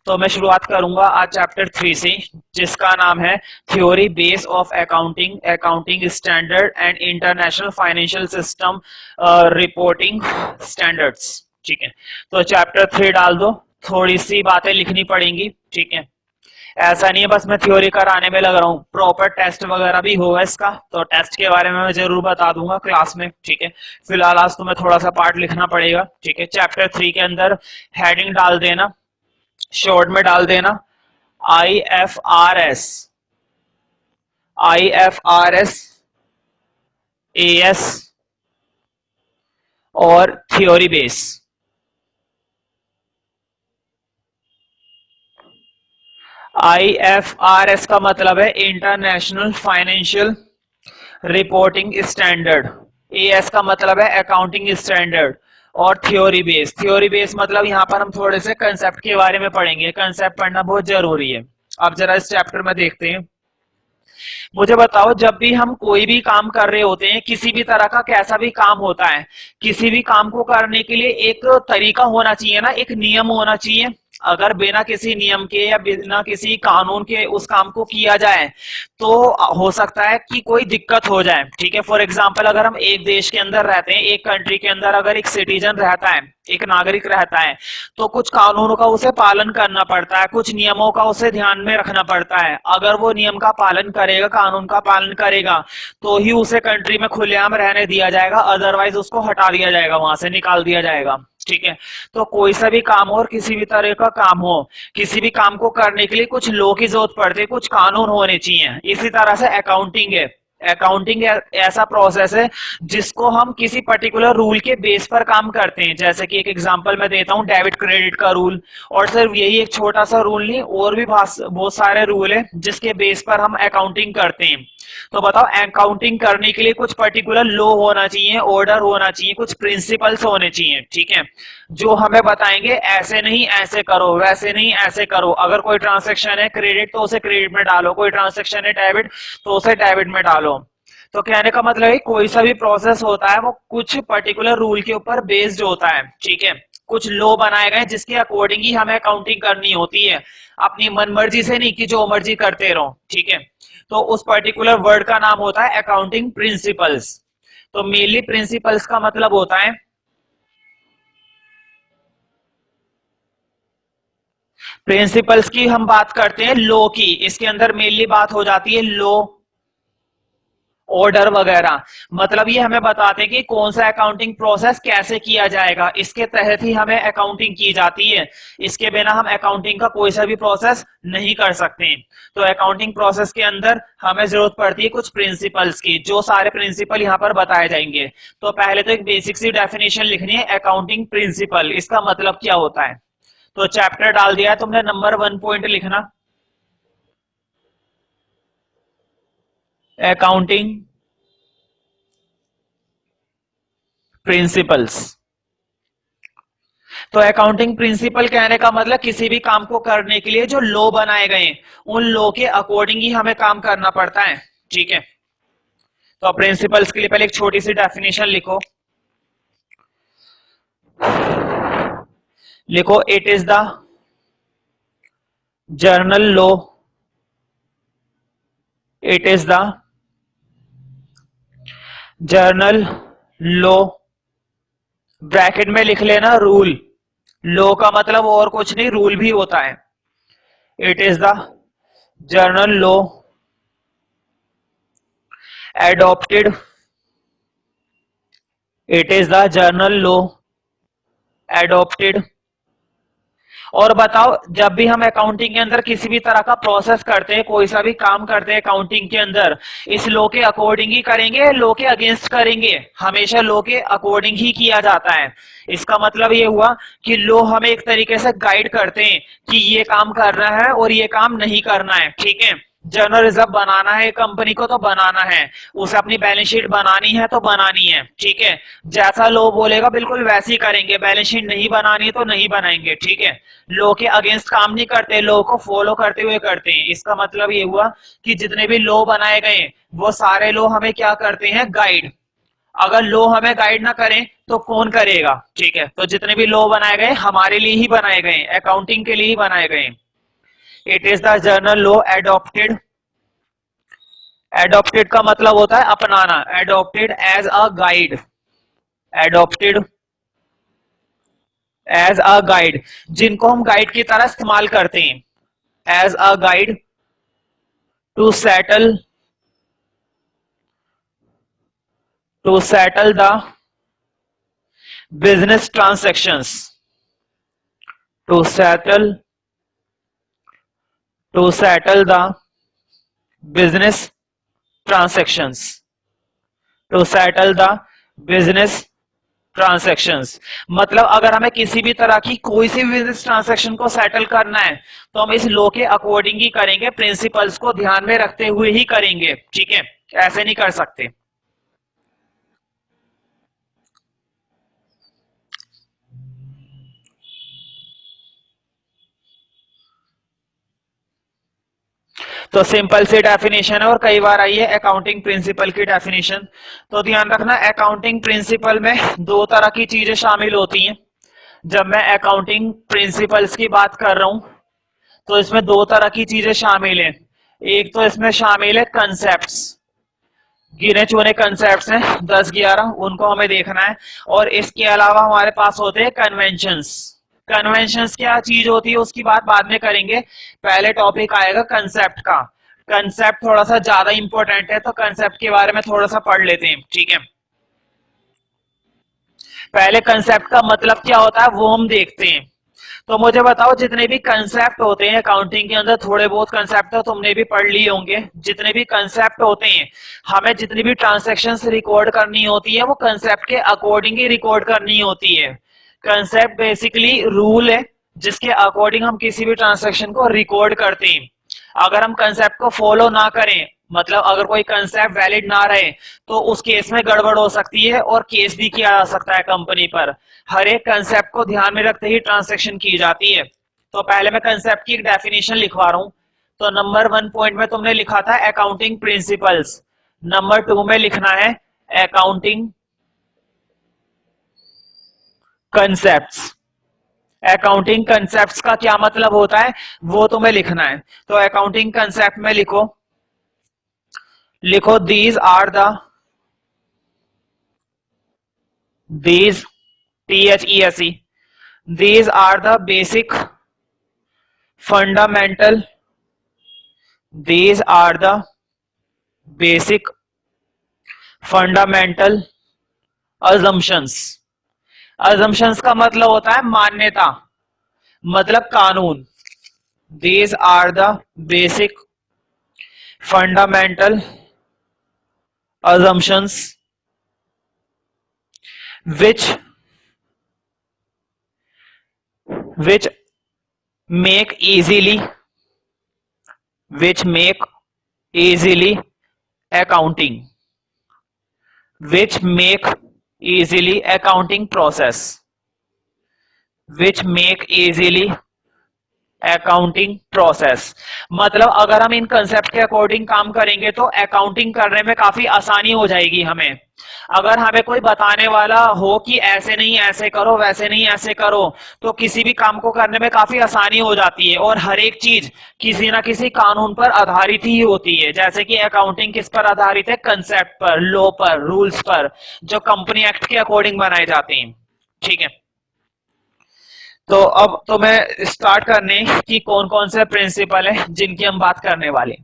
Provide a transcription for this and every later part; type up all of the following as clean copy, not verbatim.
तो मैं शुरुआत करूंगा आज चैप्टर 3 से, जिसका नाम है theory base of accounting, accounting standard and international financial system reporting standards. ठीक है, तो चैप्टर 3 डाल दो। थोड़ी सी बातें लिखनी पड़ेंगी। ठीक है, ऐसा नहीं है बस मैं थ्योरी कराने में लग रहा हूँ, प्रॉपर टेस्ट वगैरह भी होगा इसका, तो टेस्ट के बारे में मैं जरूर बता दूंगा क्लास में। ठीक है, फिलहाल आज तुम्हें थोड़ा सा पार्ट लिखना पड़ेगा। ठीक है, चैप्टर 3 के अंदर हेडिंग डाल देना, शॉर्ट में डाल देना IFRS, IFRS, AS और थ्योरी बेस। IFRS का मतलब है international financial reporting standard, AS का मतलब है अकाउंटिंग स्टैंडर्ड, और थ्योरी बेस मतलब यहां पर हम थोड़े से कंसेप्ट के बारे में पढ़ेंगे। कंसेप्ट पढ़ना बहुत जरूरी है। अब जरा इस चैप्टर में देखते हैं। मुझे बताओ, जब भी हम कोई भी काम कर रहे होते हैं, किसी भी तरह का कैसा भी काम होता है, किसी भी काम को करने के लिए एक तरीका होना चाहिए ना, एक नियम होना चाहिए। अगर बिना किसी नियम के या बिना किसी कानून के उस काम को किया जाए तो हो सकता है कि कोई दिक्कत हो जाए। ठीक है, फॉर एग्जाम्पल अगर हम एक देश के अंदर रहते हैं, एक कंट्री के अंदर अगर एक सिटीजन रहता है, एक नागरिक रहता है, तो कुछ कानूनों का उसे पालन करना पड़ता है, कुछ नियमों का उसे ध्यान में रखना पड़ता है। अगर वो नियम का पालन करेगा, कानून का पालन करेगा, तो ही उसे कंट्री में खुलेआम रहने दिया जाएगा, अदरवाइज उसको हटा दिया जाएगा, वहां से निकाल दिया जाएगा। ठीक है, तो कोई सा भी काम हो और किसी भी तरह का काम हो, किसी भी काम को करने के लिए कुछ लॉ की जरूरत पड़ती है, कुछ कानून होने चाहिए। इसी तरह से अकाउंटिंग है। अकाउंटिंग ऐसा प्रोसेस है जिसको हम किसी पर्टिकुलर रूल के बेस पर काम करते हैं। जैसे कि एक एग्जांपल मैं देता हूं, डेबिट क्रेडिट का रूल। और सिर्फ यही एक छोटा सा रूल नहीं, और भी बहुत सारे रूल है जिसके बेस पर हम अकाउंटिंग करते हैं। तो बताओ, अकाउंटिंग करने के लिए कुछ पर्टिकुलर लॉ होना चाहिए, ऑर्डर होना चाहिए, कुछ प्रिंसिपल्स होने चाहिए। ठीक है, जो हमें बताएंगे ऐसे नहीं ऐसे करो, वैसे नहीं ऐसे करो। अगर कोई ट्रांसेक्शन है क्रेडिट तो उसे क्रेडिट में डालो, कोई ट्रांसेक्शन है डेबिट तो उसे डेबिट में डालो। तो कहने का मतलब है कोई सा भी प्रोसेस होता है वो कुछ पर्टिकुलर रूल के ऊपर बेस्ड होता है। ठीक है, कुछ लॉ बनाए गए जिसके अकॉर्डिंग ही हमें अकाउंटिंग करनी होती है, अपनी मनमर्जी से नहीं कि जो मर्जी करते रहो। ठीक है, तो उस पर्टिकुलर वर्ड का नाम होता है अकाउंटिंग प्रिंसिपल्स। तो मेनली प्रिंसिपल्स का मतलब होता है, प्रिंसिपल्स की हम बात करते हैं लॉ की, इसके अंदर मेनली बात हो जाती है लॉ, ऑर्डर वगैरह। मतलब ये हमें बताते हैं कि कौन सा अकाउंटिंग प्रोसेस कैसे किया जाएगा, इसके तहत ही हमें अकाउंटिंग की जाती है। इसके बिना हम अकाउंटिंग का कोई सा भी प्रोसेस नहीं कर सकते। तो अकाउंटिंग प्रोसेस के अंदर हमें जरूरत पड़ती है कुछ प्रिंसिपल्स की, जो सारे प्रिंसिपल यहाँ पर बताए जाएंगे। तो पहले तो एक बेसिक सी डेफिनेशन लिखनी है, अकाउंटिंग प्रिंसिपल इसका मतलब क्या होता है। तो चैप्टर डाल दिया है तुमने, नंबर 1 पॉइंट लिखना, अकाउंटिंग प्रिंसिपल्स। तो अकाउंटिंग प्रिंसिपल कहने का मतलब किसी भी काम को करने के लिए जो लॉ बनाए गए हैं, उन लॉ के अकॉर्डिंग ही हमें काम करना पड़ता है। ठीक है, तो प्रिंसिपल्स के लिए पहले एक छोटी सी डेफिनेशन लिखो। लिखो, it is the general law, it is the general law, bracket में लिख लेना रूल। लॉ का मतलब और कुछ नहीं, रूल भी होता है। It is the general law adopted, it is the journal law adopted। और बताओ, जब भी हम अकाउंटिंग के अंदर किसी भी तरह का प्रोसेस करते हैं, कोई सा भी काम करते हैं अकाउंटिंग के अंदर, इस लॉ के अकॉर्डिंग ही करेंगे, लॉ के अगेंस्ट करेंगे? हमेशा लॉ के अकॉर्डिंग ही किया जाता है। इसका मतलब ये हुआ कि लॉ हमें एक तरीके से गाइड करते हैं कि ये काम करना है और ये काम नहीं करना है। ठीक है, जनरल रिजर्व बनाना है कंपनी को तो बनाना है, उसे अपनी बैलेंस शीट बनानी है तो बनानी है। ठीक है, जैसा लो बोलेगा बिल्कुल वैसे ही करेंगे, बैलेंस शीट नहीं बनानी है तो नहीं बनाएंगे। ठीक है, लो के अगेंस्ट काम नहीं करते, लो को फॉलो करते हुए करते हैं। इसका मतलब ये हुआ कि जितने भी लो बनाए गए वो सारे लो हमें क्या करते हैं, गाइड। अगर लॉ हमें गाइड ना करें तो कौन करेगा? ठीक है, तो जितने भी लॉ बनाए गए हमारे लिए ही बनाए गए, अकाउंटिंग के लिए ही बनाए गए। It is the general law adopted, adopted का मतलब होता है अपनाना, adopted as a guide, adopted as a guide, जिनको हम गाइड की तरह इस्तेमाल करते हैं। As a guide to settle, to settle the business transactions, to settle, to settle the business transactions, to settle the business transactions. मतलब अगर हमें किसी भी तरह की कोई सी बिजनेस ट्रांजेक्शन को सेटल करना है तो हम इस लॉ के अकॉर्डिंग ही करेंगे, प्रिंसिपल्स को ध्यान में रखते हुए ही करेंगे। ठीक है, ऐसे नहीं कर सकते। तो सिंपल सी डेफिनेशन है और कई बार आई है अकाउंटिंग प्रिंसिपल की डेफिनेशन। तो ध्यान रखना, अकाउंटिंग प्रिंसिपल में दो तरह की चीजें शामिल होती हैं। जब मैं अकाउंटिंग प्रिंसिपल्स की बात कर रहा हूं तो इसमें दो तरह की चीजें शामिल हैं। एक तो इसमें शामिल है कंसेप्ट्स, गिने चुने कंसेप्ट्स हैं 10-11, उनको हमें देखना है। और इसके अलावा हमारे पास होते हैं कन्वेंशंस। कन्वेंशंस क्या चीज होती है उसकी बात बाद में करेंगे, पहले टॉपिक आएगा कंसेप्ट का। कंसेप्ट थोड़ा सा ज्यादा इंपॉर्टेंट है, तो कंसेप्ट के बारे में थोड़ा सा पढ़ लेते हैं। ठीक है, पहले कंसेप्ट का मतलब क्या होता है वो हम देखते हैं। तो मुझे बताओ, जितने भी कंसेप्ट होते हैं अकाउंटिंग के अंदर, थोड़े बहुत कंसेप्ट तो तुमने भी पढ़ लिए होंगे। जितने भी कंसेप्ट होते हैं, हमें जितनी भी ट्रांजैक्शंस रिकॉर्ड करनी होती है वो कंसेप्ट के अकॉर्डिंग ही रिकॉर्ड करनी होती है। कंसेप्ट बेसिकली रूल है जिसके अकॉर्डिंग हम किसी भी ट्रांजैक्शन को रिकॉर्ड करते हैं। अगर हम कंसेप्ट को फॉलो ना करें, मतलब अगर कोई कंसेप्ट वैलिड ना रहे, तो उस केस में गड़बड़ हो सकती है और केस भी किया जा सकता है कंपनी पर। हर एक कंसेप्ट को ध्यान में रखते ही ट्रांजैक्शन की जाती है। तो पहले मैं कंसेप्ट की एक डेफिनेशन लिखवा रहा हूं। तो नंबर 1 पॉइंट में तुमने लिखा था अकाउंटिंग प्रिंसिपल्स, नंबर 2 में लिखना है अकाउंटिंग कंसेप्ट्स। अकाउंटिंग कंसेप्ट्स का क्या मतलब होता है वो तुम्हें लिखना है। तो अकाउंटिंग कंसेप्ट में लिखो, लिखो these are the, these THESE, these are the basic fundamental, these are the basic fundamental assumptions। assumptions का मतलब होता है मान्यता, मतलब कानून। these are the basic fundamental assumptions which make easily, which make easily accounting, which make easily accounting process, which make easily accounting process. मतलब अगर हम इन कंसेप्ट के अकॉर्डिंग काम करेंगे तो अकाउंटिंग करने में काफी आसानी हो जाएगी हमें। अगर हमें कोई बताने वाला हो कि ऐसे नहीं ऐसे करो, वैसे नहीं ऐसे करो, तो किसी भी काम को करने में काफी आसानी हो जाती है। और हर एक चीज किसी ना किसी कानून पर आधारित ही होती है। जैसे कि अकाउंटिंग किस पर आधारित है? कंसेप्ट पर, लॉ पर, रूल्स पर, जो कंपनी एक्ट के अकॉर्डिंग बनाए जाते हैं। ठीक है, तो अब तो मैं स्टार्ट करने कि कौन कौन से प्रिंसिपल है जिनकी हम बात करने वाले।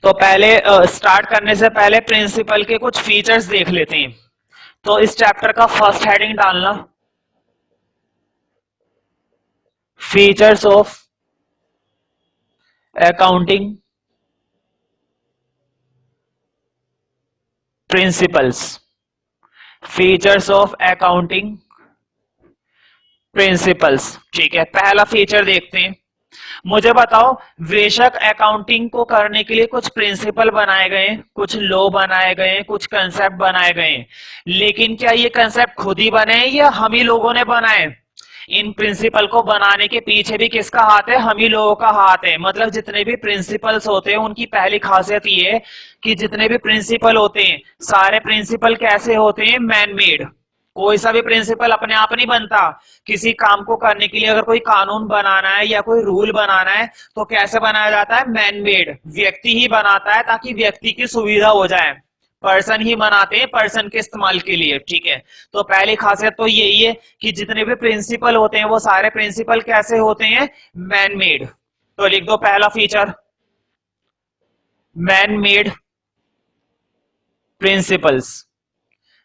तो पहले स्टार्ट करने से पहले प्रिंसिपल के कुछ फीचर्स देख लेते हैं। तो इस चैप्टर का फर्स्ट हेडिंग डालना, features of accounting principles, features of accounting principles. ठीक है, पहला फीचर देखते हैं। मुझे बताओ, बेशक अकाउंटिंग को करने के लिए कुछ प्रिंसिपल बनाए गए, कुछ लॉ बनाए गए, कुछ कंसेप्ट बनाए गए, लेकिन क्या ये कंसेप्ट खुद ही बने या हम ही लोगों ने बनाए? इन प्रिंसिपल को बनाने के पीछे भी किसका हाथ है? हम ही लोगों का हाथ है। मतलब जितने भी प्रिंसिपल्स होते हैं उनकी पहली खासियत ये है कि जितने भी प्रिंसिपल होते हैं सारे प्रिंसिपल कैसे होते हैं? Man made. कोई सा भी प्रिंसिपल अपने आप नहीं बनता। किसी काम को करने के लिए अगर कोई कानून बनाना है या कोई रूल बनाना है तो कैसे बनाया जाता है? Man made. व्यक्ति ही बनाता है ताकि व्यक्ति की सुविधा हो जाए। पर्सन ही बनाते हैं पर्सन के इस्तेमाल के लिए, ठीक है। तो पहली खासियत तो यही है कि जितने भी प्रिंसिपल होते हैं वो सारे प्रिंसिपल कैसे होते हैं? Man made. तो लिख दो पहला फीचर, मैन मेड प्रिंसिपल्स।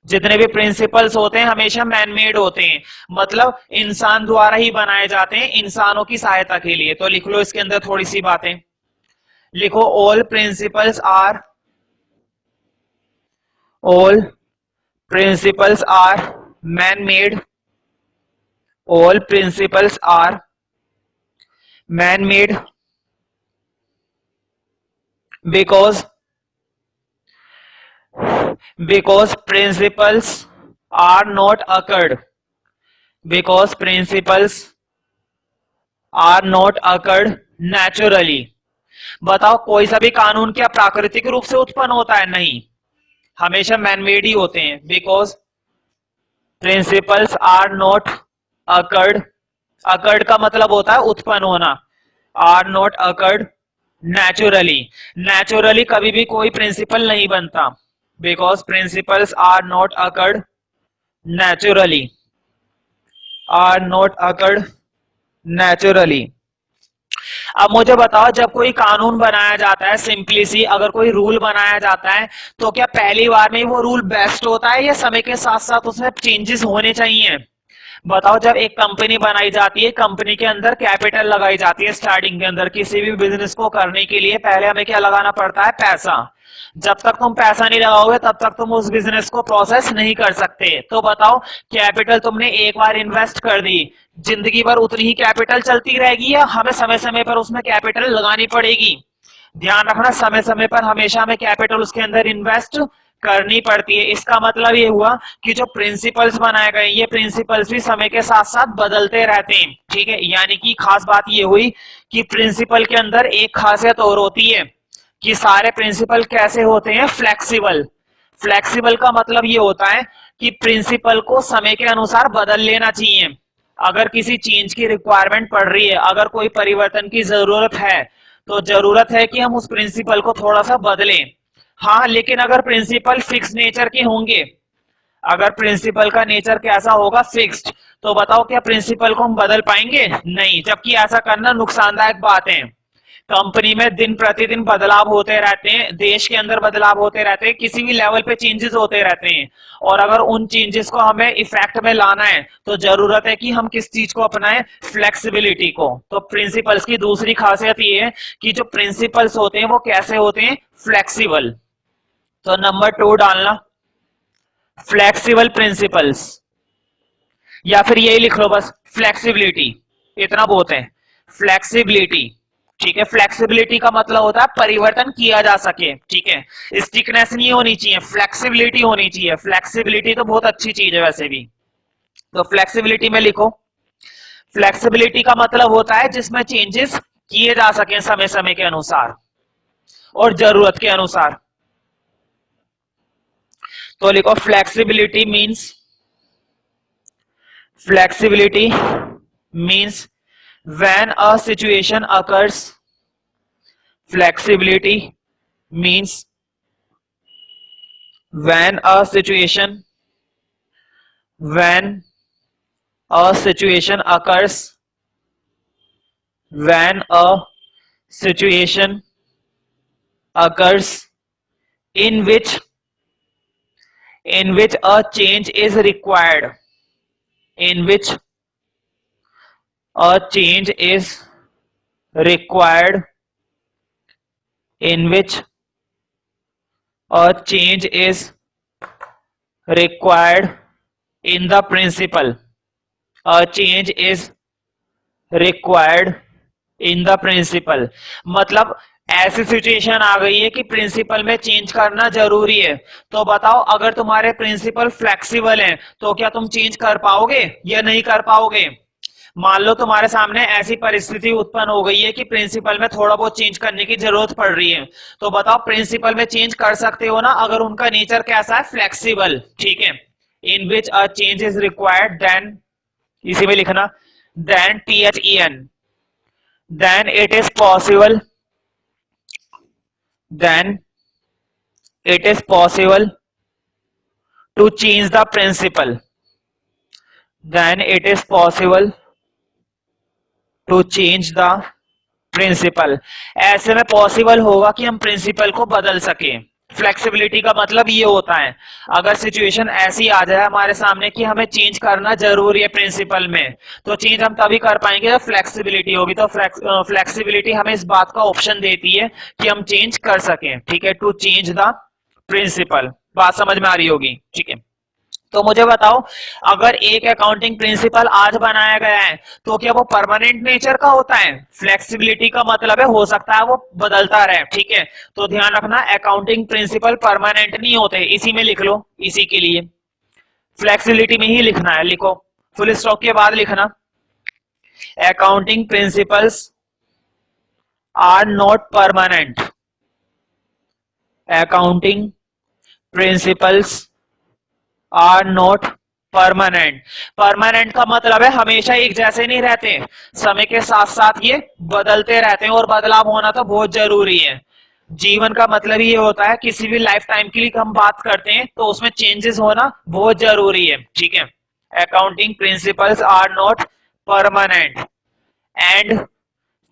जितने भी प्रिंसिपल्स होते हैं हमेशा मैन मेड होते हैं, मतलब इंसान द्वारा ही बनाए जाते हैं इंसानों की सहायता के लिए। तो लिख लो इसके अंदर थोड़ी सी बातें लिखो। All principles are man made. All principles are man made because principles are not occurred because principles are not occurred naturally। बताओ कोई सा भी कानून क्या प्राकृतिक रूप से उत्पन्न होता है? नहीं, हमेशा मैनमेड ही होते हैं। Because principles are not occurred. Occurred का मतलब होता है उत्पन्न होना। Are not occurred naturally. Naturally कभी भी कोई प्रिंसिपल नहीं बनता। Because principles are not occurred naturally. Are not occurred naturally. अब मुझे बताओ जब कोई कानून बनाया जाता है, सिंपली सी अगर कोई रूल बनाया जाता है तो क्या पहली बार में वो रूल बेस्ट होता है या समय के साथ साथ उसमें चेंजेस होने चाहिए? बताओ जब एक कंपनी बनाई जाती है, कंपनी के अंदर कैपिटल लगाई जाती है, स्टार्टिंग के अंदर किसी भी बिजनेस को करने के लिए पहले हमें क्या लगाना पड़ता है? पैसा। जब तक तुम पैसा नहीं लगाओगे तब तक तुम उस बिजनेस को प्रोसेस नहीं कर सकते। तो बताओ कैपिटल तुमने एक बार इन्वेस्ट कर दी, जिंदगी भर उतनी ही कैपिटल चलती रहेगी या हमें समय समय पर उसमें कैपिटल लगानी पड़ेगी? ध्यान रखना समय समय पर हमेशा हमें कैपिटल उसके अंदर इन्वेस्ट करनी पड़ती है। इसका मतलब ये हुआ कि जो प्रिंसिपल्स बनाए गए ये प्रिंसिपल्स भी समय के साथ साथ बदलते रहते हैं, ठीक है। यानी कि खास बात ये हुई कि प्रिंसिपल के अंदर एक खासियत और होती है कि सारे प्रिंसिपल कैसे होते हैं? फ्लेक्सिबल। फ्लेक्सिबल का मतलब ये होता है कि प्रिंसिपल को समय के अनुसार बदल लेना चाहिए। अगर किसी चेंज की रिक्वायरमेंट पड़ रही है, अगर कोई परिवर्तन की जरूरत है तो जरूरत है कि हम उस प्रिंसिपल को थोड़ा सा बदलें। हाँ, लेकिन अगर प्रिंसिपल फिक्स नेचर के होंगे, अगर प्रिंसिपल का नेचर कैसा होगा? फिक्स्ड, तो बताओ क्या प्रिंसिपल को हम बदल पाएंगे? नहीं। जबकि ऐसा करना नुकसानदायक बात है। कंपनी में दिन प्रतिदिन बदलाव होते रहते हैं, देश के अंदर बदलाव होते रहते हैं, किसी भी लेवल पे चेंजेस होते रहते हैं। और अगर उन चेंजेस को हमें इफेक्ट में लाना है तो जरूरत है कि हम किस चीज को अपनाएं? फ्लेक्सिबिलिटी को। तो प्रिंसिपल्स की दूसरी खासियत ये है कि जो प्रिंसिपल्स होते हैं वो कैसे होते हैं? फ्लेक्सिबल। तो नंबर 2 डालना, फ्लेक्सिबल प्रिंसिपल्स, या फिर यही लिख लो बस फ्लेक्सिबिलिटी, इतना बहुत है। फ्लेक्सिबिलिटी, ठीक है। फ्लेक्सिबिलिटी का मतलब होता है परिवर्तन किया जा सके, ठीक है। स्टिकनेस नहीं होनी चाहिए, फ्लेक्सिबिलिटी होनी चाहिए। फ्लेक्सिबिलिटी तो बहुत अच्छी चीज है वैसे भी। तो फ्लेक्सिबिलिटी में लिखो, फ्लेक्सिबिलिटी का मतलब होता है जिसमें चेंजेस किए जा सके समय समय के अनुसार और जरूरत के अनुसार। तो लिखो flexibility means when a situation occurs, flexibility means when a situation occurs, when a situation occurs in which a change is required, in which a change is required, in which a change is required in the principle, a change is required in the principle। मतलब ऐसी situation आ गई है कि principal में change करना जरूरी है। तो बताओ अगर तुम्हारे प्रिंसिपल फ्लेक्सिबल हैं तो क्या तुम चेंज कर पाओगे या नहीं कर पाओगे? मान लो तुम्हारे सामने ऐसी परिस्थिति उत्पन्न हो गई है कि प्रिंसिपल में थोड़ा बहुत चेंज करने की जरूरत पड़ रही है, तो बताओ प्रिंसिपल में चेंज कर सकते हो ना अगर उनका नेचर कैसा है, फ्लेक्सिबल, ठीक है, in which a change is required, then इसी में लिखना, then THEN, then it is possible, then it is possible to change the principle, then it is possible to change the principle। ऐसे में possible होगा कि हम प्रिंसिपल को बदल सके। फ्लेक्सिबिलिटी का मतलब ये होता है अगर सिचुएशन ऐसी आ जाए हमारे सामने कि हमें चेंज करना जरूरी है प्रिंसिपल में, तो चेंज हम तभी कर पाएंगे जब फ्लेक्सिबिलिटी होगी। तो फ्लेक्सिबिलिटी हमें इस बात का ऑप्शन देती है कि हम चेंज कर सकें, ठीक है, टू चेंज द प्रिंसिपल। बात समझ में आ रही होगी, ठीक है। तो मुझे बताओ अगर एक अकाउंटिंग प्रिंसिपल आज बनाया गया है तो क्या वो परमानेंट नेचर का होता है? फ्लेक्सिबिलिटी का मतलब है हो सकता है वो बदलता रहे, ठीक है। तो ध्यान रखना अकाउंटिंग प्रिंसिपल परमानेंट नहीं होते, इसी में लिख लो, इसी के लिए फ्लेक्सिबिलिटी में ही लिखना है, लिखो फुल स्टॉप के बाद लिखना, accounting principles are not permanent, accounting principles are not permanent. Permanent का मतलब है हमेशा एक जैसे नहीं रहते, समय के साथ साथ ये बदलते रहते हैं और बदलाव होना तो बहुत जरूरी है। जीवन का मतलब ये होता है किसी भी लाइफ टाइम के लिए हम बात करते हैं तो उसमें चेंजेस होना बहुत जरूरी है, ठीक है। Accounting principles are not permanent and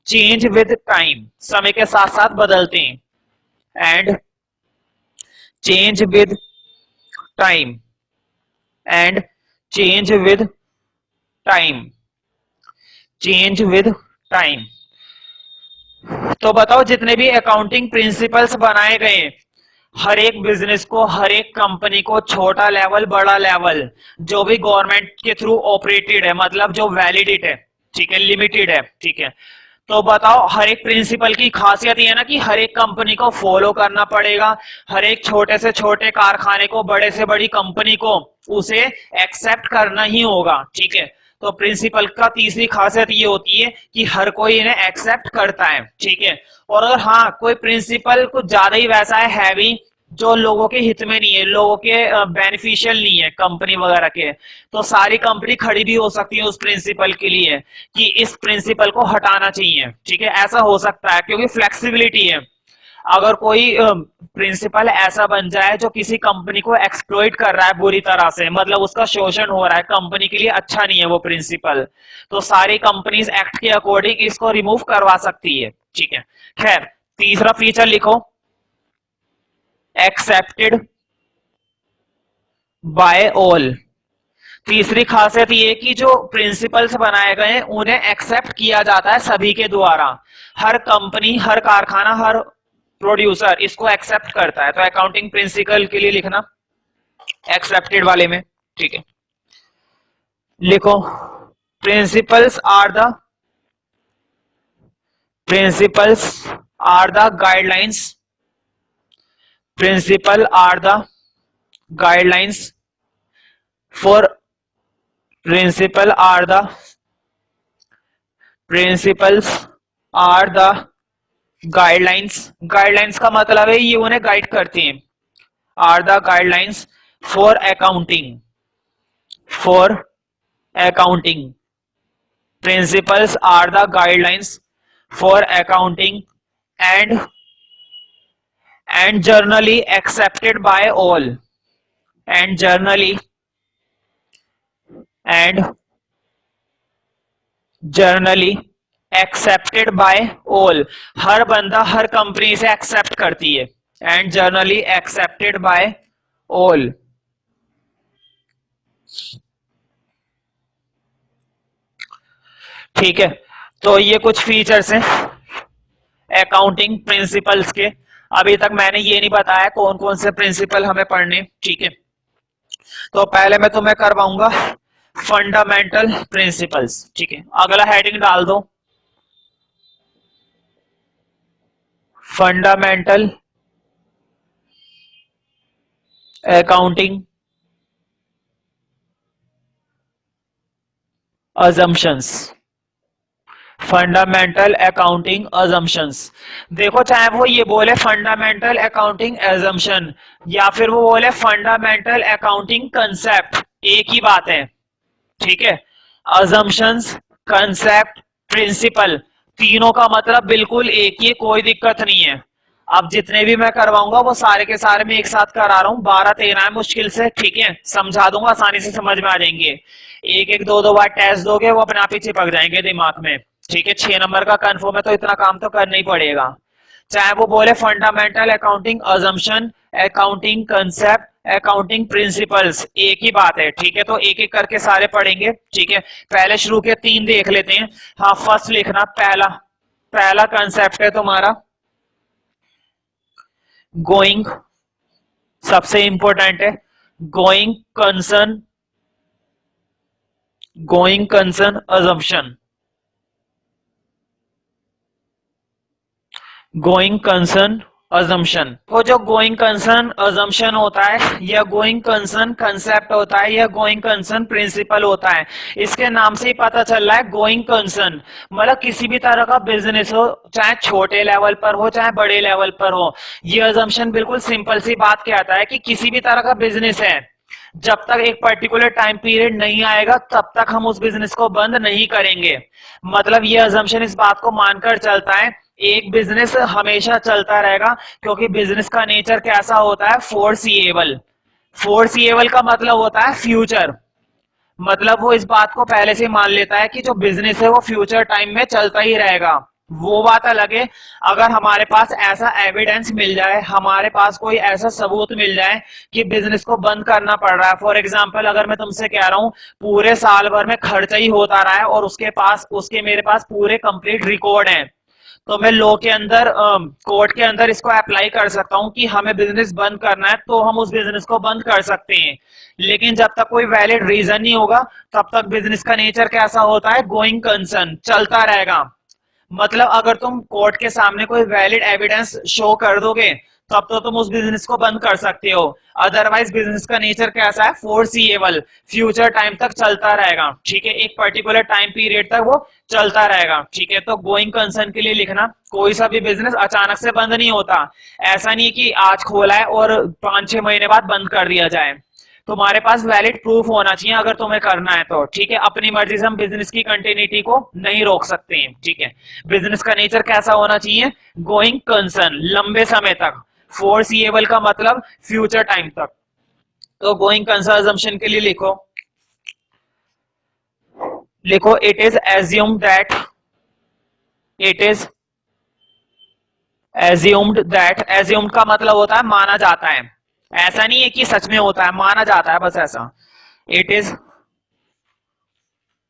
change with time, समय के साथ साथ बदलते हैं, and change with time, and change with time, change with time. तो बताओ जितने भी अकाउंटिंग प्रिंसिपल्स बनाए गए हर एक बिजनेस को, हर एक कंपनी को, छोटा लेवल बड़ा लेवल, जो भी गवर्नमेंट के थ्रू ऑपरेटेड है, मतलब जो वैलिडेट है, ठीक है, लिमिटेड है, ठीक है, तो बताओ हर एक प्रिंसिपल की खासियत ये है ना कि हर एक कंपनी को फॉलो करना पड़ेगा, हर एक छोटे से छोटे कारखाने को, बड़े से बड़ी कंपनी को उसे एक्सेप्ट करना ही होगा, ठीक है। तो प्रिंसिपल का तीसरी खासियत ये होती है कि हर कोई इन्हें एक्सेप्ट करता है, ठीक है। और अगर हाँ कोई प्रिंसिपल कुछ ज्यादा ही वैसा है हैवी जो लोगों के हित में नहीं है, लोगों के बेनिफिशियल नहीं है कंपनी वगैरह के, तो सारी कंपनी खड़ी भी हो सकती है उस प्रिंसिपल के लिए कि इस प्रिंसिपल को हटाना चाहिए, ठीक है, ऐसा हो सकता है क्योंकि फ्लेक्सिबिलिटी है। अगर कोई प्रिंसिपल ऐसा बन जाए जो किसी कंपनी को एक्सप्लॉइट कर रहा है बुरी तरह से, मतलब उसका शोषण हो रहा है, कंपनी के लिए अच्छा नहीं है वो प्रिंसिपल, तो सारी कंपनीज एक्ट के अकॉर्डिंग इसको रिमूव करवा सकती है, ठीक है। खैर तीसरा फीचर लिखो, एक्सेप्टेड बाय ऑल। तीसरी खासियत ये कि जो प्रिंसिपल्स बनाए गए हैं उन्हें एक्सेप्ट किया जाता है सभी के द्वारा, हर कंपनी, हर कारखाना, हर प्रोड्यूसर इसको एक्सेप्ट करता है। तो अकाउंटिंग प्रिंसिपल के लिए लिखना एक्सेप्टेड वाले में, ठीक है, लिखो principles are the, principles are the guidelines, principle are the guidelines for, principle are the, principles are the guidelines, guidelines का मतलब है ये उन्हें गाइड करती हैं, are the guidelines for accounting, for accounting, principles are the guidelines for accounting and generally accepted by all, and generally, and generally accepted by all, हर बंदा हर कंपनी से एक्सेप्ट करती है, and generally accepted by all. ठीक है, तो ये कुछ फीचर्स हैं अकाउंटिंग प्रिंसिपल्स के। अभी तक मैंने ये नहीं बताया कौन कौन से प्रिंसिपल हमें पढ़ने, ठीक है। तो पहले मैं तुम्हें करवाऊंगा फंडामेंटल प्रिंसिपल्स, ठीक है, अगला हेडिंग डाल दो fundamental accounting assumptions, fundamental accounting assumptions। देखो चाहे वो ये बोले फंडामेंटल अकाउंटिंग assumption या फिर वो बोले फंडामेंटल अकाउंटिंग कंसेप्ट, एक ही बात है, ठीक है। assumptions, कंसेप्ट, प्रिंसिपल, तीनों का मतलब बिल्कुल एक ही है, कोई दिक्कत नहीं है। अब जितने भी मैं करवाऊंगा वो सारे के सारे मैं एक साथ करा रहा हूँ, 12-13 है मुश्किल से, ठीक है, समझा दूंगा, आसानी से समझ में आ जाएंगे। एक एक दो दो बार टेस्ट दोगे वो अपने आप ही चिपक जाएंगे दिमाग में, ठीक है। 6 नंबर का कंफर्म है तो इतना काम तो करना ही पड़ेगा। चाहे वो बोले fundamental accounting assumption, accounting concept, accounting principles, एक ही बात है, ठीक है। तो एक एक करके सारे पढ़ेंगे, ठीक है। पहले शुरू के 3 देख लेते हैं। हाँ, फर्स्ट लिखना, पहला पहला कंसेप्ट है तुम्हारा गोइंग, सबसे इंपॉर्टेंट है going concern, going concern assumption, going concern assumption. वो जो गोइंग कंसर्न अजम्पशन होता है या गोइंग कंसर्न कंसेप्ट होता है या गोइंग कंसर्न प्रिंसिपल होता है, इसके नाम से ही पता चल रहा है गोइंग कंसर्न मतलब किसी भी तरह का बिजनेस हो, चाहे छोटे लेवल पर हो चाहे बड़े लेवल पर हो, ये अजम्पशन बिल्कुल सिंपल सी बात कहता है कि किसी भी तरह का बिजनेस है, जब तक एक पर्टिकुलर टाइम पीरियड नहीं आएगा तब तक हम उस बिजनेस को बंद नहीं करेंगे। मतलब ये अजम्पशन इस बात को मानकर चलता है एक बिजनेस हमेशा चलता रहेगा, क्योंकि बिजनेस का नेचर कैसा होता है, फोर्सिएबल। फोर्सिएबल का मतलब होता है फ्यूचर, मतलब वो इस बात को पहले से मान लेता है कि जो बिजनेस है वो फ्यूचर टाइम में चलता ही रहेगा। वो बात अलग है अगर हमारे पास ऐसा एविडेंस मिल जाए, हमारे पास कोई ऐसा सबूत मिल जाए कि बिजनेस को बंद करना पड़ रहा है। फॉर एग्जांपल अगर मैं तुमसे कह रहा हूं पूरे साल भर में खर्चा ही होता रहा है और उसके मेरे पास पूरे कंप्लीट रिकॉर्ड है, तो मैं लॉ के अंदर कोर्ट के अंदर इसको अप्लाई कर सकता हूं कि हमें बिजनेस बंद करना है तो हम उस बिजनेस को बंद कर सकते हैं। लेकिन जब तक कोई वैलिड रीजन नहीं होगा तब तक बिजनेस का नेचर कैसा होता है, गोइंग कंसर्न, चलता रहेगा। मतलब अगर तुम कोर्ट के सामने कोई वैलिड एविडेंस शो कर दोगे तब तो तुम उस बिजनेस को बंद कर सकते हो, अदरवाइज बिजनेस का नेचर कैसा है, फोर्सिएबल, फ्यूचर टाइम तक चलता रहेगा, ठीक है। एक पर्टिकुलर टाइम पीरियड तक वो चलता रहेगा, ठीक है। तो गोइंग कंसर्न के लिए लिखना कोई सा भी बिजनेस अचानक से बंद नहीं होता, ऐसा नहीं कि आज खोला है और 5-6 महीने बाद बंद कर दिया जाए। तुम्हारे पास वैलिड प्रूफ होना चाहिए अगर तुम्हें करना है तो, ठीक है। अपनी मर्जी से हम बिजनेस की कंटिन्यूटी को नहीं रोक सकते हैं, ठीक है। बिजनेस का नेचर कैसा होना चाहिए, गोइंग कंसर्न, लंबे समय तक, फोर्सिएबल का मतलब फ्यूचर टाइम तक। तो गोइंग कंसर्न अजम्पशन के लिए लिखो, लिखो it is assumed that, it is assumed that, assumed का मतलब होता है माना जाता है, ऐसा नहीं है कि सच में होता है, माना जाता है बस ऐसा। It is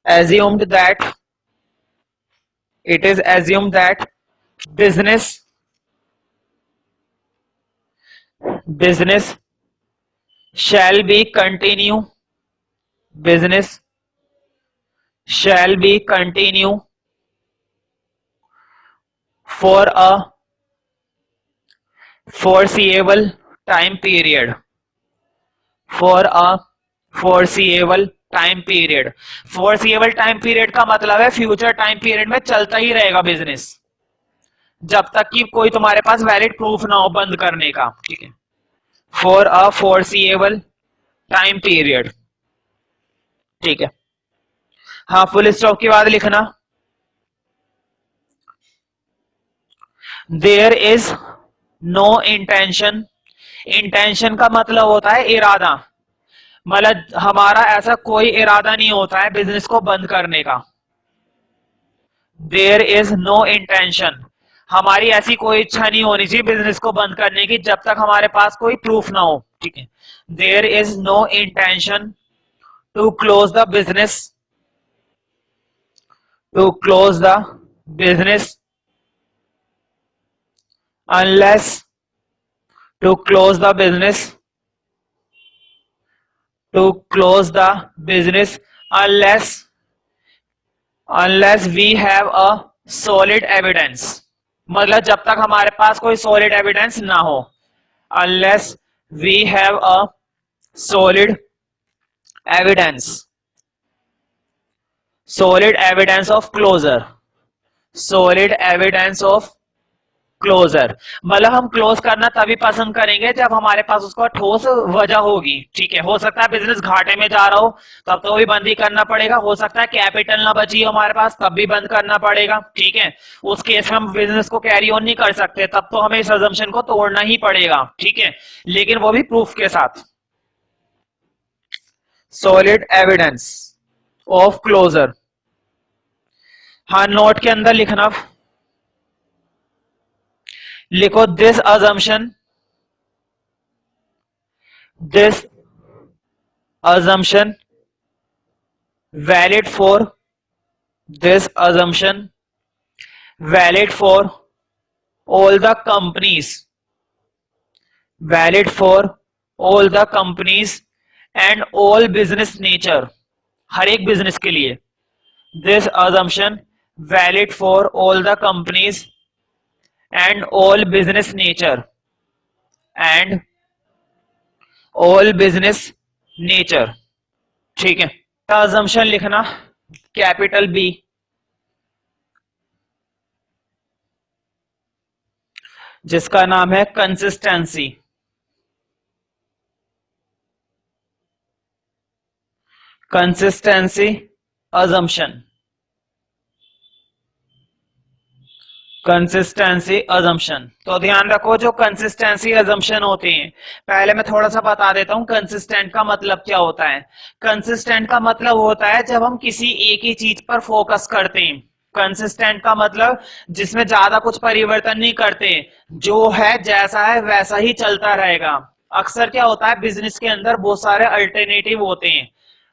assumed that, it is assumed that business business shall be continue, business shall be continue for a foreseeable time period, for a foreseeable time period. Foreseeable time period का मतलब है फ्यूचर टाइम पीरियड में चलता ही रहेगा business, जब तक कि कोई तुम्हारे पास वैलिड प्रूफ ना हो बंद करने का, ठीक है। For a foreseeable time period, ठीक है। हाँ, फुल स्टॉप के बाद लिखना there is no intention, intention का मतलब होता है इरादा, मतलब हमारा ऐसा कोई इरादा नहीं होता है बिजनेस को बंद करने का। देयर इज नो इंटेंशन, हमारी ऐसी कोई इच्छा नहीं होनी चाहिए बिजनेस को बंद करने की जब तक हमारे पास कोई प्रूफ ना हो, ठीक है। There is no intention to close the business, to close the business unless, to close the business, to close the business unless, unless we have a solid evidence, मतलब जब तक हमारे पास कोई solid evidence ना हो, unless we have a solid evidence, solid evidence of closure, solid evidence of closure मतलब हम close करना तभी पसंद करेंगे जब हमारे पास उसका ठोस वजह होगी। ठीक है, हो सकता है बिजनेस घाटे में जा रहा हो तब तो भी बंद ही करना पड़ेगा, हो सकता है कैपिटल ना बची हो हमारे पास तब भी बंद करना पड़ेगा। ठीक है, उस केस में हम बिजनेस को कैरी ऑन नहीं कर सकते, तब तो हमें इस अजम्पशन को तोड़ना ही पड़ेगा। ठीक है, लेकिन वो भी प्रूफ के साथ। सॉलिड एविडेंस ऑफ क्लोजर, हाँ नोट के अंदर लिखना, लिखो this assumption, this assumption valid for, this assumption valid for all the companies, valid for all the companies and all business nature, हर एक बिजनेस के लिए। this assumption valid for all the companies and all business nature and all business nature। ठीक है, assumption लिखना capital B, जिसका नाम है consistency, consistency assumption, consistency assumption। तो ध्यान रखो जो कंसिस्टेंसी assumption होते हैं, पहले मैं थोड़ा सा बता देता हूं कंसिस्टेंट का मतलब क्या होता है। कंसिस्टेंट का मतलब होता है जब हम किसी एक ही चीज पर फोकस करते हैं। कंसिस्टेंट का मतलब जिसमें ज्यादा कुछ परिवर्तन नहीं करते, जो है जैसा है वैसा ही चलता रहेगा। अक्सर क्या होता है बिजनेस के अंदर बहुत सारे अल्टरनेटिव होते हैं।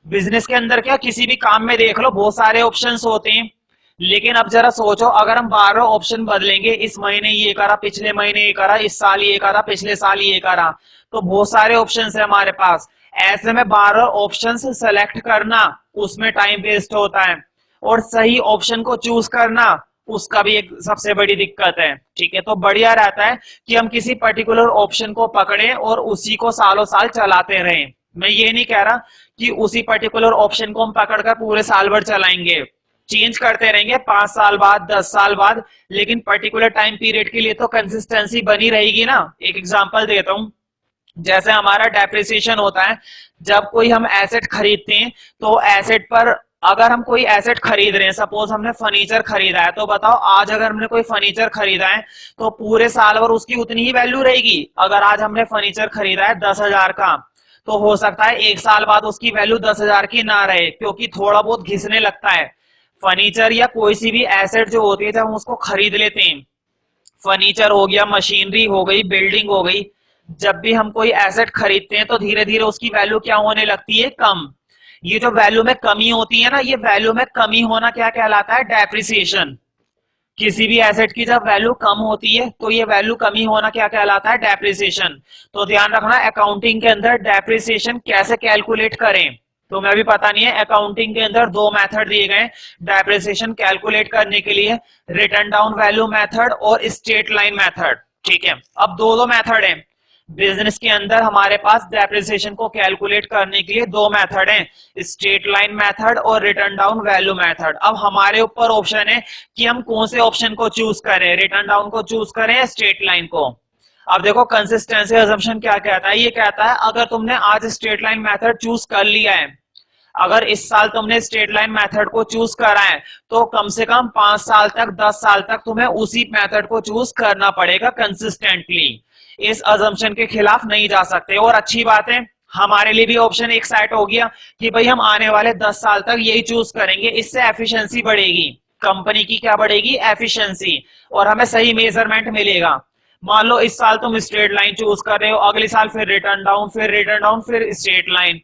बिजनेस के अंदर क्या किसी भी काम में देख लो बहुत सारे ऑप्शंस होते हैं, लेकिन अब जरा सोचो अगर हम 12 ऑप्शन बदलेंगे, इस महीने ये करा, पिछले महीने ये करा, इस साल ये करा, पिछले साल ये करा, तो बहुत सारे ऑप्शंस है हमारे पास। ऐसे में 12 ऑप्शंस सेलेक्ट करना उसमें टाइम वेस्ट होता है, और सही ऑप्शन को चूज करना उसका भी एक सबसे बड़ी दिक्कत है। ठीक है, तो बढ़िया रहता है कि हम किसी पर्टिकुलर ऑप्शन को पकड़े और उसी को सालों साल चलाते रहें। मैं ये नहीं कह रहा कि उसी पर्टिकुलर ऑप्शन को हम पकड़कर पूरे साल भर चलाएंगे, चेंज करते रहेंगे 5 साल बाद 10 साल बाद, लेकिन पर्टिकुलर टाइम पीरियड के लिए तो कंसिस्टेंसी बनी रहेगी ना। एक एग्जांपल देता हूं, जैसे हमारा डेप्रिसिएशन होता है जब कोई हम एसेट खरीदते हैं, तो एसेट पर अगर हम कोई एसेट खरीद रहे हैं, सपोज हमने फर्नीचर खरीदा है, तो बताओ आज अगर हमने कोई फर्नीचर खरीदा है तो पूरे साल भर उसकी उतनी ही वैल्यू रहेगी। अगर आज हमने फर्नीचर खरीदा है 10,000 का, तो हो सकता है 1 साल बाद उसकी वैल्यू 10,000 की ना रहे, क्योंकि थोड़ा बहुत घिसने लगता है। फर्नीचर या कोई सी भी एसेट जो होती है जब हम उसको खरीद लेते हैं, फर्नीचर हो गया, मशीनरी हो गई, बिल्डिंग हो गई, जब भी हम कोई एसेट खरीदते हैं तो धीरे धीरे उसकी वैल्यू क्या होने लगती है, कम। ये जो वैल्यू में कमी होती है ना, ये वैल्यू में कमी होना क्या कहलाता है, डेप्रिसिएशन। किसी भी एसेट की जब वैल्यू कम होती है तो ये वैल्यू कमी होना क्या कहलाता है, डेप्रिसिएशन। तो ध्यान रखना अकाउंटिंग के अंदर डेप्रिसिएशन कैसे कैलकुलेट करें, तो मैं भी पता नहीं है। अकाउंटिंग के अंदर 2 मेथड दिए गए डेप्रिसिएशन कैलकुलेट करने के लिए, रिटर्न डाउन वैल्यू मेथड और स्ट्रेट लाइन मेथड। ठीक है, अब दो मेथड है बिजनेस के अंदर हमारे पास डेप्रिसिएशन को कैलकुलेट करने के लिए, 2 मेथड हैं, स्ट्रेट लाइन मेथड और रिटर्न डाउन वैल्यू मेथड। अब हमारे ऊपर ऑप्शन है कि हम कौन से ऑप्शन को चूज करें, रिटर्न डाउन को चूज करें या स्ट्रेट लाइन को। अब देखो कंसिस्टेंसी असम्पशन क्या कहता है, ये कहता है अगर तुमने आज स्ट्रेट लाइन मेथड चूज कर लिया है, अगर इस साल तुमने स्ट्रेट लाइन मेथड को चूज करा है, तो कम से कम 5 साल तक 10 साल तक तुम्हें उसी मेथड को चूज करना पड़ेगा कंसिस्टेंटली। इस अजम्पशन के खिलाफ नहीं जा सकते। और अच्छी बात है हमारे लिए भी ऑप्शन एक साइड हो गया कि भाई हम आने वाले 10 साल तक यही चूज करेंगे, इससे एफिशिएंसी बढ़ेगी, कंपनी की क्या बढ़ेगी, एफिशिएंसी, और हमें सही मेजरमेंट मिलेगा। मान लो इस साल तुम स्ट्रेट लाइन चूज कर रहे हो, अगले साल फिर रिटर्न डाउन, फिर रिटर्न डाउन, फिर स्ट्रेट लाइन।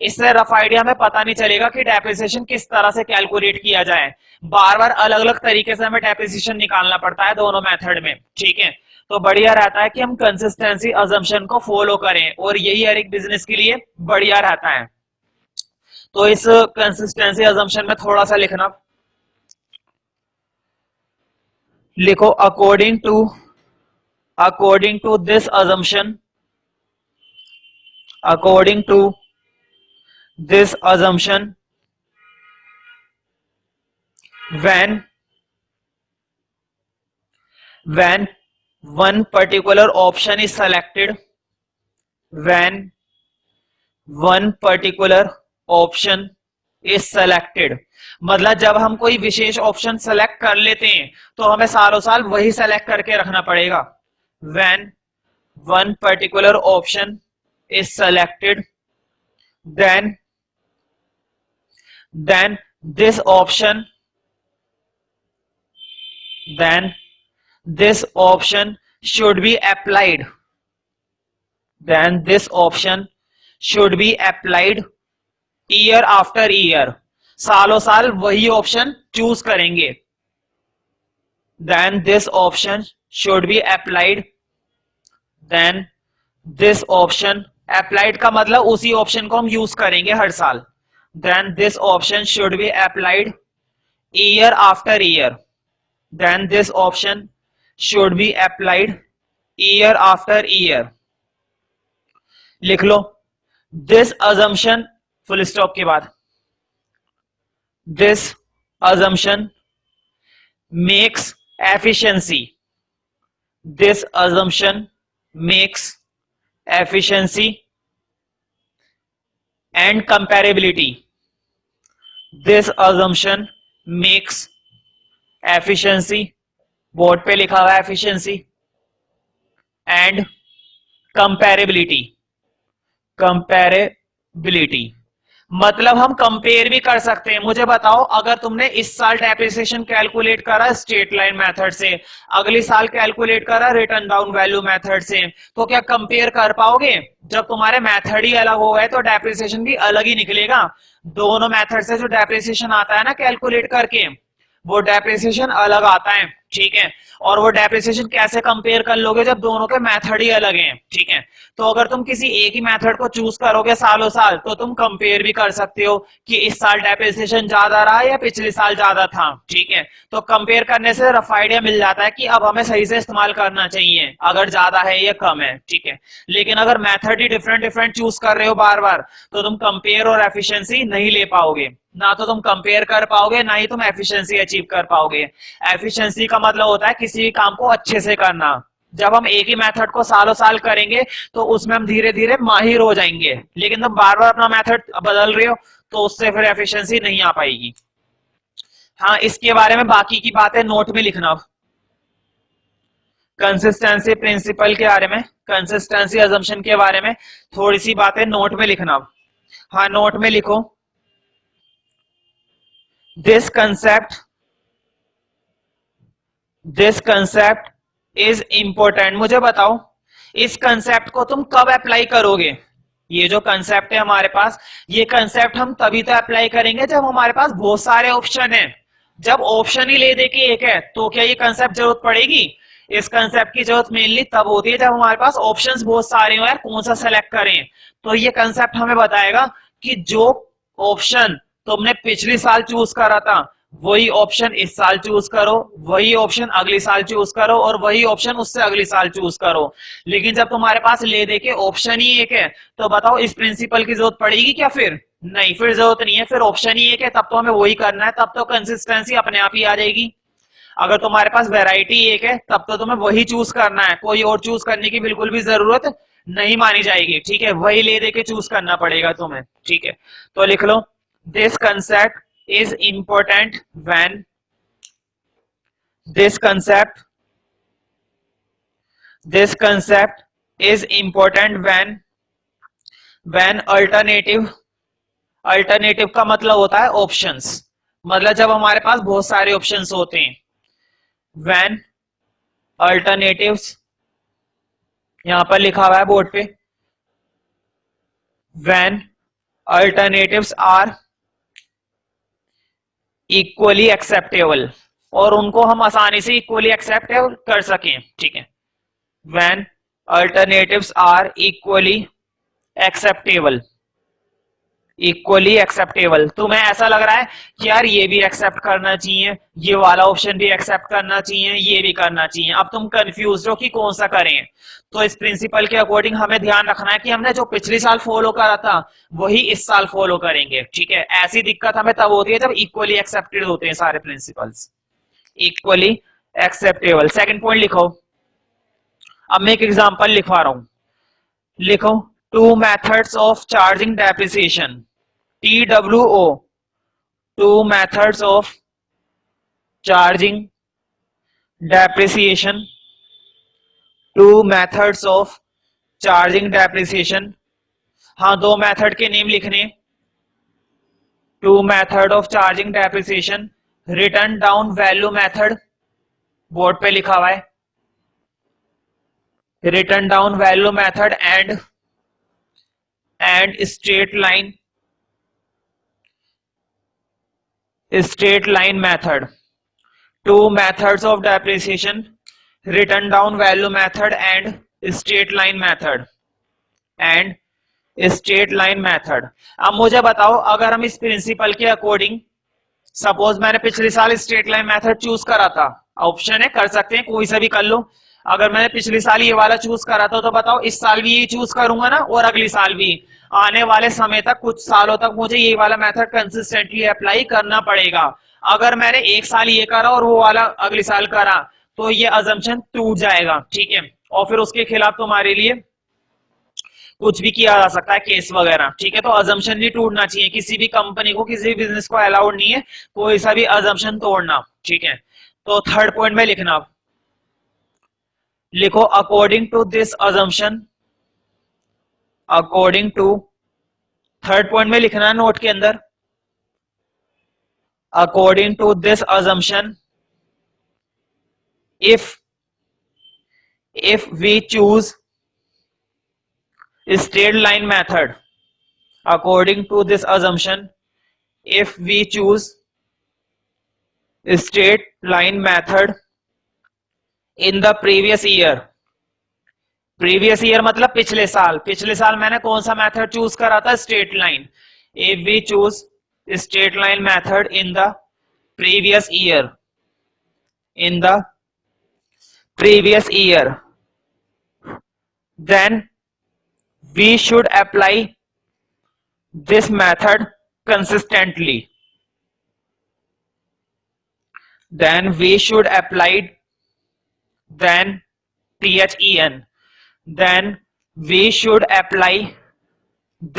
इससे रफ आइडिया में पता नहीं चलेगा कि डेप्रिसिएशन किस तरह से कैलकुलेट किया जाए। बार बार अलग अलग तरीके से हमें डेप्रिसिएशन निकालना पड़ता है दोनों मेथड में। ठीक है, तो बढ़िया रहता है कि हम कंसिस्टेंसी अजम्पशन को फॉलो करें, और यही हर एक बिजनेस के लिए बढ़िया रहता है। तो इस कंसिस्टेंसी अजम्पशन में थोड़ा सा लिखना, लिखो according to this assumption, according to this assumption when when one particular option is selected, when one particular option is selected, मतलब जब हम कोई विशेष ऑप्शन सेलेक्ट कर लेते हैं तो हमें सालों साल वही सेलेक्ट करके रखना पड़ेगा. when one particular option is selected, then this option then this option should be applied, then this option should be applied year after year, सालों साल वही ऑप्शन चूज करेंगे. then this option should be applied, then this option, applied का मतलब उसी option को हम use करेंगे हर साल. then this option should be applied year after year, then this option should be applied year after year. लिख लो. this assumption full stop के बाद, this assumption makes efficiency, this assumption makes efficiency and comparability, this assumption makes efficiency, board पे लिखा हुआ है efficiency and comparability, comparability मतलब हम compare भी कर सकते हैं. मुझे बताओ, अगर तुमने इस साल डेप्रिसिएशन कैलकुलेट करा स्ट्रेट लाइन मेथड से, अगली साल कैलकुलेट करा रिटर्न डाउन वैल्यू मेथड से, तो क्या कंपेयर कर पाओगे? जब तुम्हारे मेथड ही अलग हो गए तो डेप्रिसिएशन भी अलग ही निकलेगा. दोनों मेथड से जो डेप्रिसिएशन आता है ना कैलकुलेट करके, वो डेप्रिसिएशन अलग आता है. ठीक है, और वो डेप्रिसिएशन कैसे कंपेयर कर लोगे जब दोनों के मेथड ही अलग हैं. ठीक है, तो अगर तुम किसी एक ही मेथड को चूज करोगे सालों साल तो तुम कंपेयर भी कर सकते हो कि इस साल डेप्रिसिएशन ज्यादा रहा या पिछले साल ज्यादा था. ठीक है, तो कंपेयर करने से रफ आइडिया मिल जाता है कि अब हमें सही से इस्तेमाल करना चाहिए अगर ज्यादा है या कम है. ठीक है, लेकिन अगर मेथड ही डिफरेंट डिफरेंट चूज कर रहे हो बार बार तो तुम कंपेयर और एफिशिएंसी नहीं ले पाओगे. ना तो तुम कंपेयर कर पाओगे, ना ही तुम एफिशिएंसी अचीव कर पाओगे. एफिशिएंसी का मतलब होता है किसी भी काम को अच्छे से करना. जब हम एक ही मेथड को सालों साल करेंगे तो उसमें हम धीरे धीरे माहिर हो जाएंगे, लेकिन तुम बार बार अपना मेथड बदल रहे हो तो उससे फिर एफिशिएंसी नहीं आ पाएगी. हाँ, इसके बारे में बाकी की बातें नोट में लिखना. कंसिस्टेंसी प्रिंसिपल के बारे में, कंसिस्टेंसी अजम्पशन के बारे में थोड़ी सी बातें नोट में लिखना. हाँ, नोट में लिखो. this concept is important. मुझे बताओ इस कंसेप्ट को तुम कब अप्लाई करोगे? ये जो कंसेप्ट है हमारे पास, ये कंसेप्ट हम तभी तो अप्लाई करेंगे जब हमारे पास बहुत सारे ऑप्शन हैं. जब ऑप्शन ही ले दे के एक है तो क्या ये कंसेप्ट जरूरत पड़ेगी? इस कंसेप्ट की जरूरत मेनली तब होती है जब हमारे पास ऑप्शंस बहुत सारे हो यार, कौन सा सेलेक्ट करें. तो ये कंसेप्ट हमें बताएगा कि जो ऑप्शन तुमने पिछले साल चूज करा था वही ऑप्शन इस साल चूज करो, वही ऑप्शन अगले साल चूज करो और वही ऑप्शन उससे अगले साल चूज करो. लेकिन जब तुम्हारे पास ले दे के ऑप्शन ही एक है तो बताओ इस प्रिंसिपल की जरूरत पड़ेगी क्या? फिर नहीं, फिर जरूरत नहीं है. फिर ऑप्शन ही एक है, तब तो हमें वही करना है, तब तो कंसिस्टेंसी अपने आप ही आ जाएगी. अगर तुम्हारे पास वैरायटी एक है तब तो तुम्हें वही चूज करना है, कोई और चूज करने की बिल्कुल भी जरूरत नहीं मानी जाएगी. ठीक है, वही ले दे के चूज करना पड़ेगा तुम्हें. ठीक है, तो लिख लो. This concept is important when this concept is important when alternative का मतलब होता है ऑप्शंस, मतलब जब हमारे पास बहुत सारे ऑप्शंस होते हैं. when alternatives, यहां पर लिखा हुआ है बोर्ड पे, when alternatives are equally acceptable, और उनको हम आसानी से इक्वली एक्सेप्ट कर सकें. ठीक है, when alternatives are equally acceptable, equally acceptable. तुम्हें ऐसा लग रहा है कि यार ये भी एक्सेप्ट करना चाहिए, ये वाला ऑप्शन भी एक्सेप्ट करना चाहिए, ये भी करना चाहिए, अब तुम कंफ्यूज हो कि कौन सा करें। तो इस प्रिंसिपल के अकॉर्डिंग हमें ध्यान रखना है कि हमने जो पिछले साल फॉलो करा था वही इस साल फॉलो करेंगे, ठीक है। ऐसी दिक्कत हमें तब होती है जब इक्वली एक्सेप्टेड होते हैं सारे principles. Equally acceptable, second point लिखो। अब मैं एक एग्जांपल लिखवा रहा हूं, लिखो two methods of charging depreciation, TWO, two methods of charging depreciation, two methods of charging depreciation। हाँ, दो मेथड के नेम लिखने, two method of charging depreciation, written down value method, board पे लिखा हुआ है, written down value method and straight line method. Two methods of depreciation, written down value method and straight line method and straight line method। अब मुझे बताओ, अगर हम इस प्रिंसिपल के अकॉर्डिंग, सपोज मैंने पिछले साल स्ट्रेट लाइन मेथड चूज करा था, ऑप्शन है कर सकते हैं कोई सा भी कर लो। अगर मैंने पिछले साल ये वाला चूज करा था तो बताओ इस साल भी यही चूज करूंगा ना, और अगले साल भी, आने वाले समय तक कुछ सालों तक मुझे ये वाला मेथड कंसिस्टेंटली अप्लाई करना पड़ेगा। अगर मैंने एक साल ये करा और वो वाला अगले साल करा तो ये अजम्पशन टूट जाएगा, ठीक है। और फिर उसके खिलाफ तुम्हारे लिए कुछ भी किया जा सकता है, केस वगैरह, ठीक है। तो अजम्पशन भी टूटना चाहिए, किसी भी कंपनी को, किसी भी बिजनेस को अलाउड नहीं है कोई सा भी अजम्पशन तोड़ना, ठीक है। तो थर्ड पॉइंट में लिखना, लिखो according to this assumption, according to, third point में लिखना नोट के अंदर, according to this assumption, if we choose straight line method, according to this assumption, if we choose straight line method in the previous year, previous year मतलब पिछले साल, पिछले साल मैंने कौन सा मेथड चूज करा था, straight line. If we choose straight line method in the previous year, in the previous year, then we should apply this method consistently, then we should apply, then THEN, then we should apply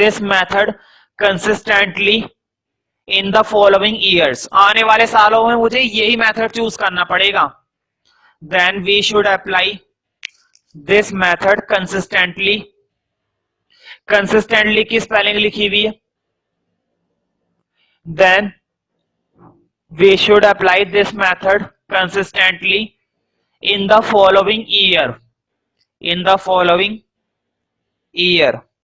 this method consistently in the following years, आने वाले सालों में मुझे यही method choose करना पड़ेगा। then we should apply this method consistently, consistently की spelling लिखी हुई है, then we should apply this method consistently in the following year, in the following year।